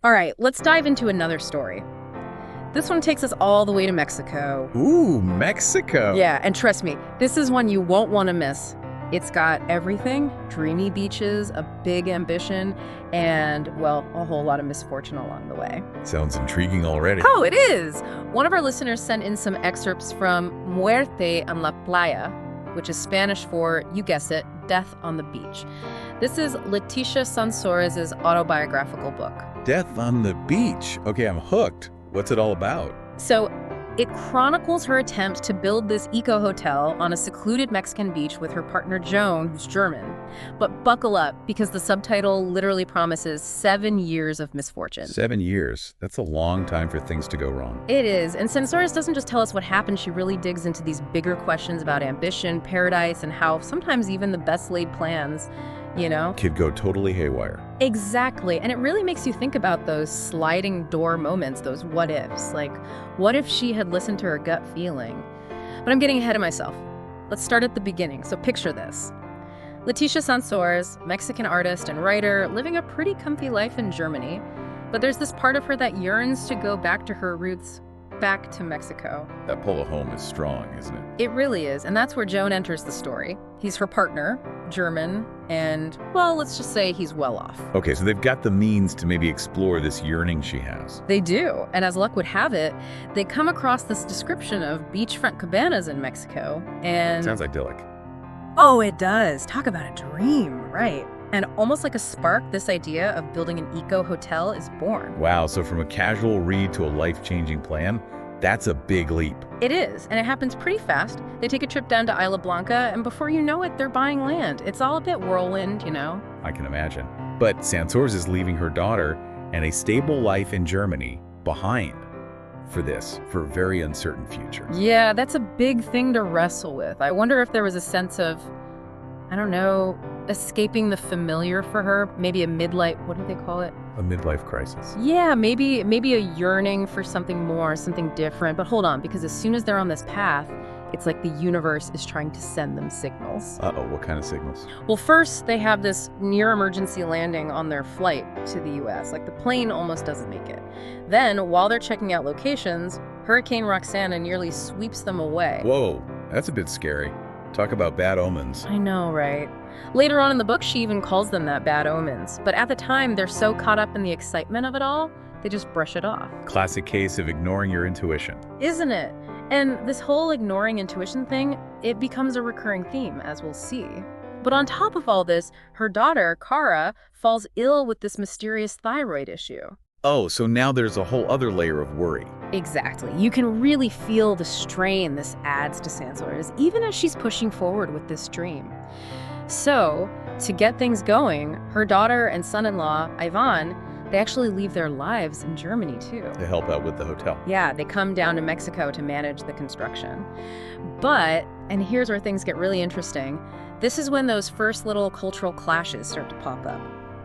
All right, let's dive into another story. This one takes us all the way to Mexico. Ooh, Mexico. Yeah, and trust me, this is one you won't want to miss. It's got everything, dreamy beaches, a big ambition, and, well, a whole lot of misfortune along the way. Sounds intriguing already. Oh, it is! One of our listeners sent in some excerpts from Muerte en la Playa, which is Spanish for, you guess it, death on the beach. This is Leticia Sansores' autobiographical book. Death on the beach. Okay, I'm hooked. What's it all about? So, it chronicles her attempt to build this eco-hotel on a secluded Mexican beach with her partner Joan, who's German. But buckle up, because the subtitle literally promises 7 years of misfortune. 7 years. That's a long time for things to go wrong. It is, and Sansores doesn't just tell us what happened, she really digs into these bigger questions about ambition, paradise, and how sometimes even the best laid plans, Could go totally haywire. Exactly, and it really makes you think about those sliding door moments, those what ifs. Like, what if she had listened to her gut feeling? But I'm getting ahead of myself. Let's start at the beginning. So picture this. Leticia Sansores, Mexican artist and writer, living a pretty comfy life in Germany. But there's this part of her that yearns to go back to her roots, back to Mexico. That pull of home is strong, isn't it? It really is, and that's where Joan enters the story. He's her partner, German, and, well, let's just say he's well off. Okay, so they've got the means to maybe explore this yearning she has. They do, and as luck would have it, they come across this description of beachfront cabanas in Mexico, and... Sounds idyllic. Oh, it does. Talk about a dream, right. And almost like a spark, this idea of building an eco-hotel is born. Wow, so from a casual read to a life-changing plan, that's a big leap. It is, and it happens pretty fast. They take a trip down to Isla Blanca, and before you know it, they're buying land. It's all a bit whirlwind, I can imagine. But Sansores is leaving her daughter and a stable life in Germany behind for a very uncertain future. Yeah, that's a big thing to wrestle with. I wonder if there was a sense of, I don't know, escaping the familiar for her, maybe a midlife, what do they call it? A midlife crisis. Yeah, maybe a yearning for something more, something different. But hold on, because as soon as they're on this path, it's like the universe is trying to send them signals. Uh-oh, what kind of signals? Well, first, they have this near-emergency landing on their flight to the U.S. Like, the plane almost doesn't make it. Then, while they're checking out locations, Hurricane Roxana nearly sweeps them away. Whoa, that's a bit scary. Talk about bad omens. I know, right? Later on in the book, she even calls them that, bad omens. But at the time, they're so caught up in the excitement of it all, they just brush it off. Classic case of ignoring your intuition. Isn't it? And this whole ignoring intuition thing, it becomes a recurring theme, as we'll see. But on top of all this, her daughter, Cara, falls ill with this mysterious thyroid issue. Oh, so now there's a whole other layer of worry. Exactly. You can really feel the strain this adds to Sansores, even as she's pushing forward with this dream. So, to get things going, her daughter and son-in-law, Ivan, they actually leave their lives in Germany, too. To help out with the hotel. Yeah, they come down to Mexico to manage the construction. But, and here's where things get really interesting, this is when those first little cultural clashes start to pop up.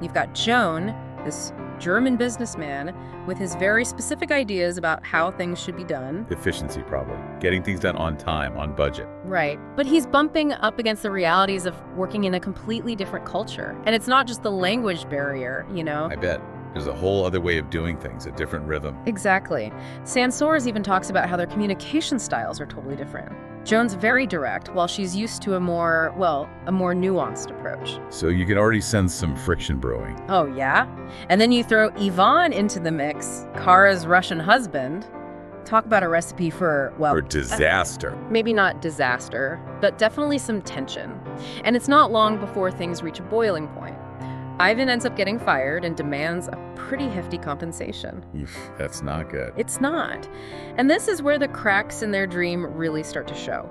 You've got Joan, this German businessman, with his very specific ideas about how things should be done. Efficiency, probably. Getting things done on time, on budget. Right. But he's bumping up against the realities of working in a completely different culture. And it's not just the language barrier, I bet. There's a whole other way of doing things, a different rhythm. Exactly. Sansores even talks about how their communication styles are totally different. Joan's very direct, while she's used to a more nuanced approach. So you can already sense some friction brewing. Oh, yeah? And then you throw Ivan into the mix, Kara's Russian husband. Talk about a recipe for disaster. Maybe not disaster, but definitely some tension. And it's not long before things reach a boiling point. Ivan ends up getting fired and demands a pretty hefty compensation. That's not good. It's not. And this is where the cracks in their dream really start to show.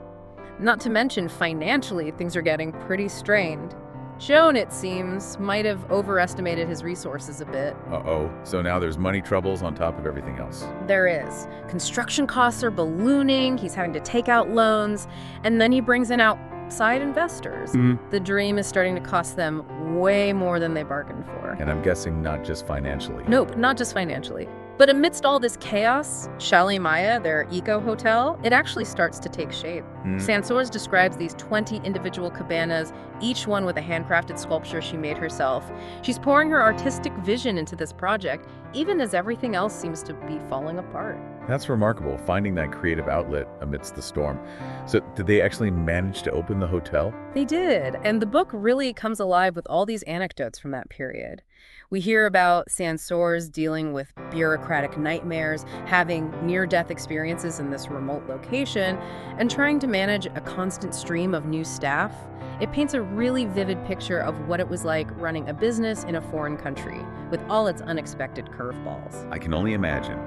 Not to mention, financially, things are getting pretty strained. Joan, it seems, might have overestimated his resources a bit. Uh-oh. So now there's money troubles on top of everything else. There is. Construction costs are ballooning, he's having to take out loans, and then he brings in outside investors. The dream is starting to cost them way more than they bargained for. And I'm guessing not just financially. Nope, not just financially. But amidst all this chaos, Chalet Maya, their eco-hotel, it actually starts to take shape. Sansores describes these 20 individual cabanas, each one with a handcrafted sculpture she made herself. She's pouring her artistic vision into this project, even as everything else seems to be falling apart. That's remarkable, finding that creative outlet amidst the storm. So did they actually manage to open the hotel? They did, and the book really comes alive with all these anecdotes from that period. We hear about Sansores dealing with bureaucratic nightmares, having near-death experiences in this remote location, and trying to manage a constant stream of new staff. It paints a really vivid picture of what it was like running a business in a foreign country, with all its unexpected curveballs. I can only imagine.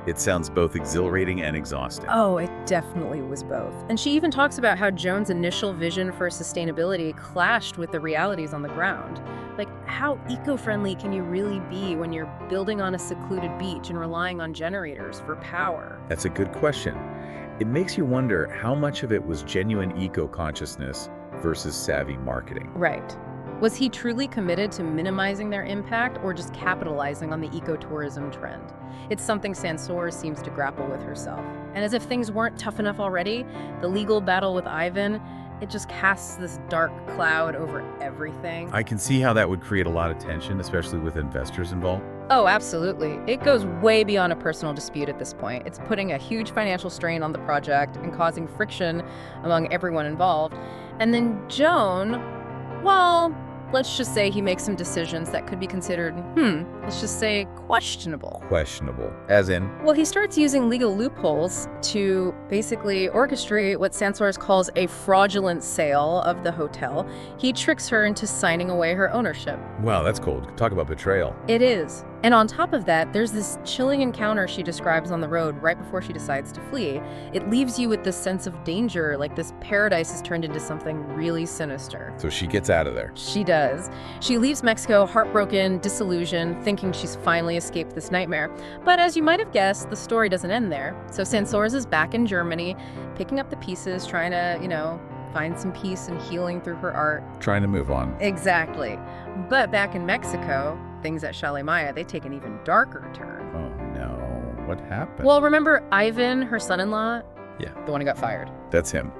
It sounds both exhilarating and exhausting. Oh, it definitely was both. And she even talks about how Joan's initial vision for sustainability clashed with the realities on the ground. Like, how eco-friendly can you really be when you're building on a secluded beach and relying on generators for power? That's a good question. It makes you wonder how much of it was genuine eco-consciousness versus savvy marketing. Right. Was he truly committed to minimizing their impact or just capitalizing on the ecotourism trend? It's something Sansores seems to grapple with herself. And as if things weren't tough enough already, the legal battle with Ivan, it just casts this dark cloud over everything. I can see how that would create a lot of tension, especially with investors involved. Oh, absolutely. It goes way beyond a personal dispute at this point. It's putting a huge financial strain on the project and causing friction among everyone involved. And then Joan, well, let's just say he makes some decisions that could be considered, let's just say questionable. Questionable. As in? Well, he starts using legal loopholes to basically orchestrate what Sansores calls a fraudulent sale of the hotel. He tricks her into signing away her ownership. Wow, that's cold. Talk about betrayal. It is. And on top of that, there's this chilling encounter she describes on the road right before she decides to flee. It leaves you with this sense of danger, like this paradise has turned into something really sinister. So she gets out of there. She does. She leaves Mexico heartbroken, disillusioned, thinking she's finally escaped this nightmare. But as you might have guessed, the story doesn't end there. So Sansores is back in Germany, picking up the pieces, trying to, find some peace and healing through her art. Trying to move on. Exactly. But back in Mexico, things at Chalet Maya, they take an even darker turn. Oh no, what happened? Well, remember Ivan, her son-in-law? Yeah. The one who got fired. That's him.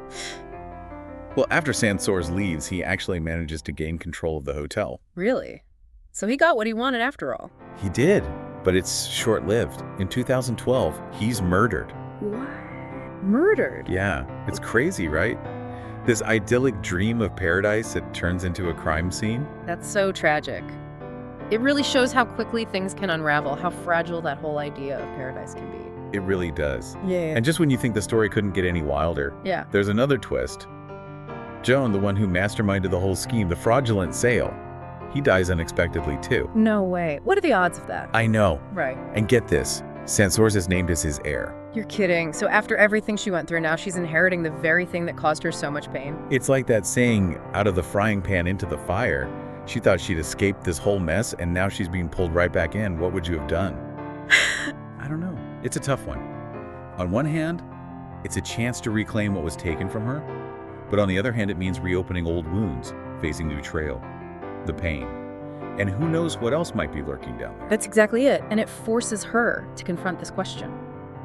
Well, after Sansores leaves, he actually manages to gain control of the hotel. Really? So he got what he wanted after all. He did, but it's short-lived. In 2012, he's murdered. What? Murdered? Yeah, it's crazy, right? This idyllic dream of paradise that turns into a crime scene. That's so tragic. It really shows how quickly things can unravel, how fragile that whole idea of paradise can be. It really does. Yeah. And just when you think the story couldn't get any wilder, Yeah. there's another twist. Joan, the one who masterminded the whole scheme, the fraudulent sale, he dies unexpectedly too. No way. What are the odds of that? I know. Right. And get this, Sansores is named as his heir. You're kidding. So after everything she went through, now she's inheriting the very thing that caused her so much pain? It's like that saying, out of the frying pan into the fire. She thought she'd escaped this whole mess, and now she's being pulled right back in. What would you have done? I don't know. It's a tough one. On one hand, it's a chance to reclaim what was taken from her. But on the other hand, it means reopening old wounds, facing new betrayal, the pain. And who knows what else might be lurking down there. That's exactly it. And it forces her to confront this question.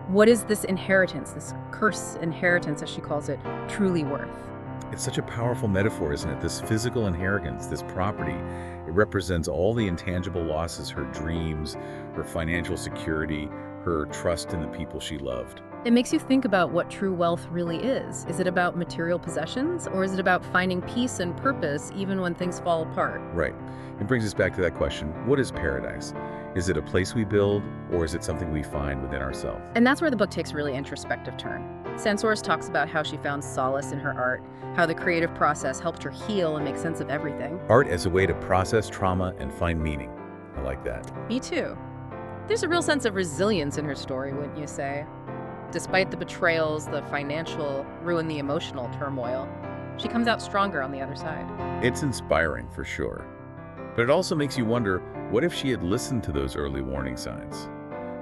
What is this inheritance, this curse inheritance, as she calls it, truly worth? It's such a powerful metaphor, isn't it? This physical inheritance, this property. It represents all the intangible losses, her dreams, her financial security, her trust in the people she loved. It makes you think about what true wealth really is. Is it about material possessions, or is it about finding peace and purpose even when things fall apart? Right. It brings us back to that question, what is paradise? Is it a place we build, or is it something we find within ourselves? And that's where the book takes a really introspective turn. Sansores talks about how she found solace in her art, how the creative process helped her heal and make sense of everything. Art as a way to process trauma and find meaning. I like that. Me too. There's a real sense of resilience in her story, wouldn't you say? Despite the betrayals, the financial ruin, the emotional turmoil, she comes out stronger on the other side. It's inspiring for sure. But it also makes you wonder, what if she had listened to those early warning signs?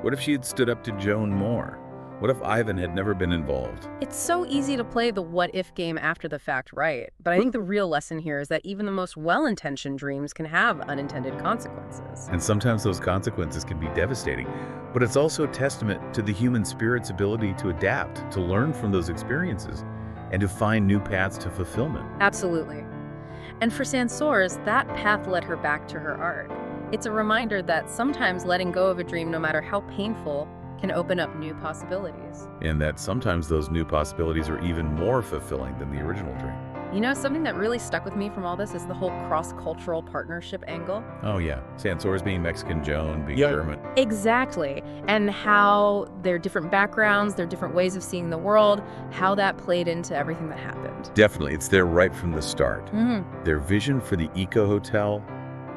What if she had stood up to Joan more? What if Ivan had never been involved? It's so easy to play the what-if game after the fact, right? But I think the real lesson here is that even the most well-intentioned dreams can have unintended consequences. And sometimes those consequences can be devastating. But it's also a testament to the human spirit's ability to adapt, to learn from those experiences, and to find new paths to fulfillment. Absolutely. And for Sansores, that path led her back to her art. It's a reminder that sometimes letting go of a dream, no matter how painful, can open up new possibilities. And that sometimes those new possibilities are even more fulfilling than the original dream. You know, something that really stuck with me from all this is the whole cross-cultural partnership angle. Oh yeah, Sansores being Mexican, Joan being Yeah. German. Exactly. And how their different backgrounds, their different ways of seeing the world, how that played into everything that happened. Definitely, it's there right from the start. Mm-hmm. Their vision for the eco-hotel,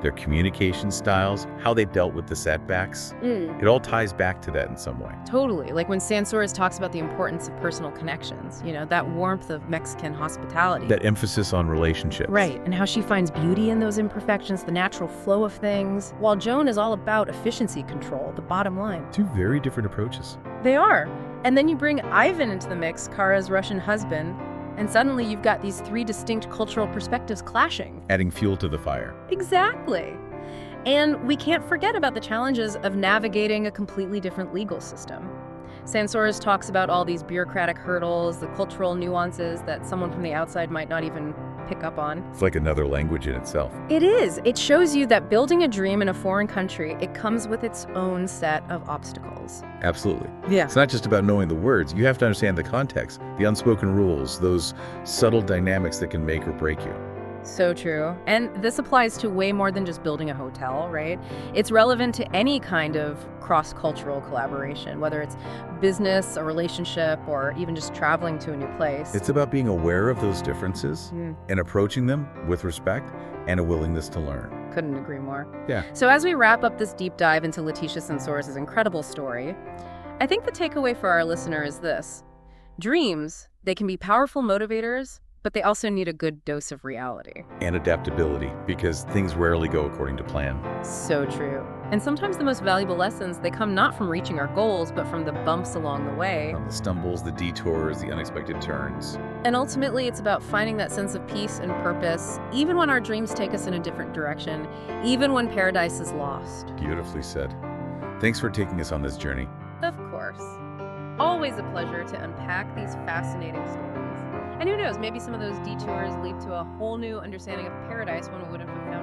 their communication styles, how they dealt with the setbacks, it all ties back to that in some way. Totally. Like when Sansores talks about the importance of personal connections, you know, that warmth of Mexican hospitality. That emphasis on relationships. Right, and how she finds beauty in those imperfections, the natural flow of things, while Joan is all about efficiency control, the bottom line. Two very different approaches. They are. And then you bring Ivan into the mix, Kara's Russian husband, and suddenly you've got these three distinct cultural perspectives clashing. Adding fuel to the fire. Exactly. And we can't forget about the challenges of navigating a completely different legal system. Sansores talks about all these bureaucratic hurdles, the cultural nuances that someone from the outside might not even pick up on. It's like another language in itself. It is. It shows you that building a dream in a foreign country, it comes with its own set of obstacles. Absolutely. Yeah. It's not just about knowing the words. You have to understand the context, the unspoken rules, those subtle dynamics that can make or break you. So true. And this applies to way more than just building a hotel, right? It's relevant to any kind of cross-cultural collaboration, whether it's business, a relationship, or even just traveling to a new place. It's about being aware of those differences and approaching them with respect and a willingness to learn. Couldn't agree more. Yeah. So as we wrap up this deep dive into Leticia Sansores' incredible story, I think the takeaway for our listener is this. Dreams, they can be powerful motivators, but they also need a good dose of reality. And adaptability, because things rarely go according to plan. So true. And sometimes the most valuable lessons, they come not from reaching our goals, but from the bumps along the way. From the stumbles, the detours, the unexpected turns. And ultimately, it's about finding that sense of peace and purpose, even when our dreams take us in a different direction, even when paradise is lost. Beautifully said. Thanks for taking us on this journey. Of course. Always a pleasure to unpack these fascinating stories. And who knows, maybe some of those detours lead to a whole new understanding of paradise one wouldn't have found